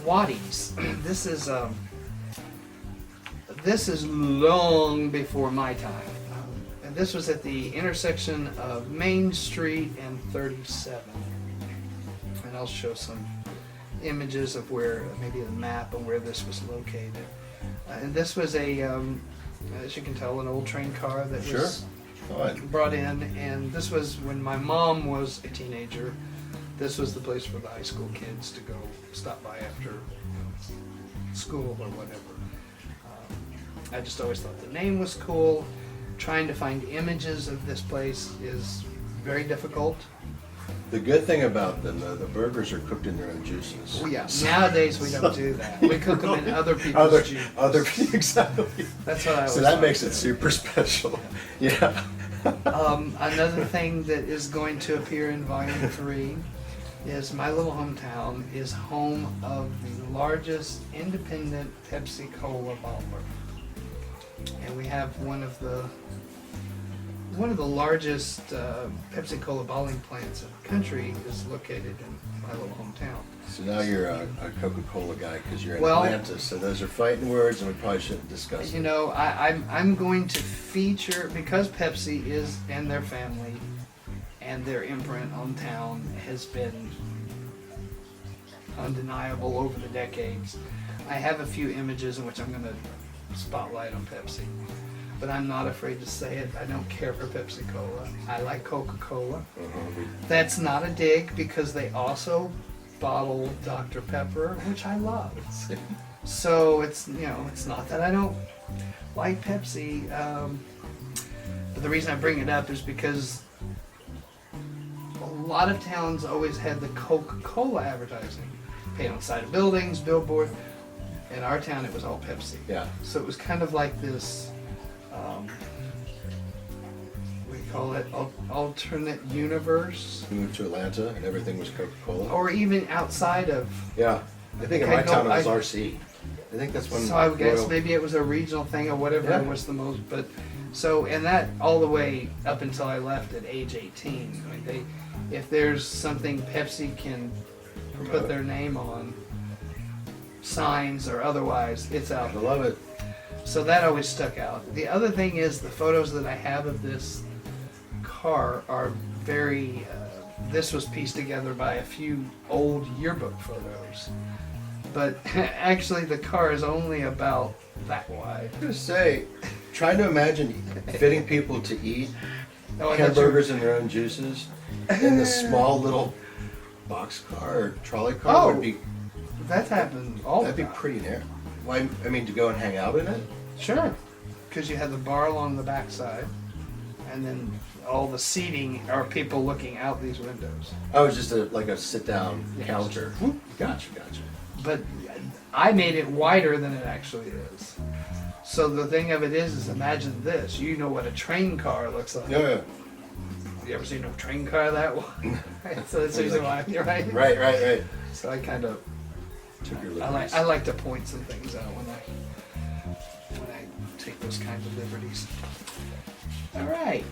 Waddie's. This is long before my time. And this was at the intersection of Main Street and 37. And I'll show some images of where, maybe the map of where this was located. And this was a, as you can tell, an old train car that was brought in. And this was when my mom was a teenager. This was the place for the high school kids to go stop by after school or whatever. I just always thought the name was cool. Trying to find images of this place is very difficult. The good thing about them, though, the burgers are cooked in their own juices. Oh yeah, nowadays we don't do that. We cook them in other people's juices. Exactly. That's what I always So that thought makes it too. super special. Yeah. Another thing that is going to appear in Volume 3 is my little hometown is home of the largest independent Pepsi Cola bottler. And we have one of the largest Pepsi Cola bottling plants in the country is located in my little hometown. So now you're a Coca-Cola guy because you're in Well, Atlanta. So those are fighting words, and we probably shouldn't discuss You them. know, I'm going to feature, because Pepsi is, and their family and their imprint on town has been undeniable over the decades. I have a few images in which I'm going to spotlight on Pepsi, but I'm not afraid to say it. I don't care for Pepsi Cola. I like Coca-Cola. That's not a dig, because they also bottle Dr. Pepper, which I love. So it's, you know, it's not that I don't like Pepsi, but the reason I bring it up is because a lot of towns always had the Coca-Cola advertising, paint on the side of buildings, billboard. In our town, it was all Pepsi. Yeah. So it was kind of like this, we call it alternate universe, We moved to Atlanta, and everything was Coca-Cola. or even outside of. Yeah. I think in I my know- town it was I- RC. I think that's when. So I would guess Royal- maybe it was a regional thing or whatever Yeah. was the most, but so, and that all the way up until I left at age 18. I mean, if there's something Pepsi can put their name on, signs or otherwise, it's out I there. love it. So that always stuck out. The other thing is the photos that I have of this car are very, this was pieced together by a few old yearbook photos. But actually the car is only about that wide. I was gonna say, trying to imagine fitting people to eat Oh, I thought you- hamburgers in their own juices in the small little box car or trolley car Oh, would be. That's happened all the That'd be time. pretty narrow. Why? I mean, to go and hang out in it. Sure. Because you have the bar along the backside, and then all the seating are people looking out these windows. Oh, it's just like a sit-down Yes. counter. Gotcha. But I made it wider than it actually is. So the thing of it is imagine this. You know what a train car looks like. Yeah. You ever seen a train car that one? So that's the reason why, you're right. Right. So I kind of, Took your I liberties. like to point some things out when I take those kinds of liberties. All right.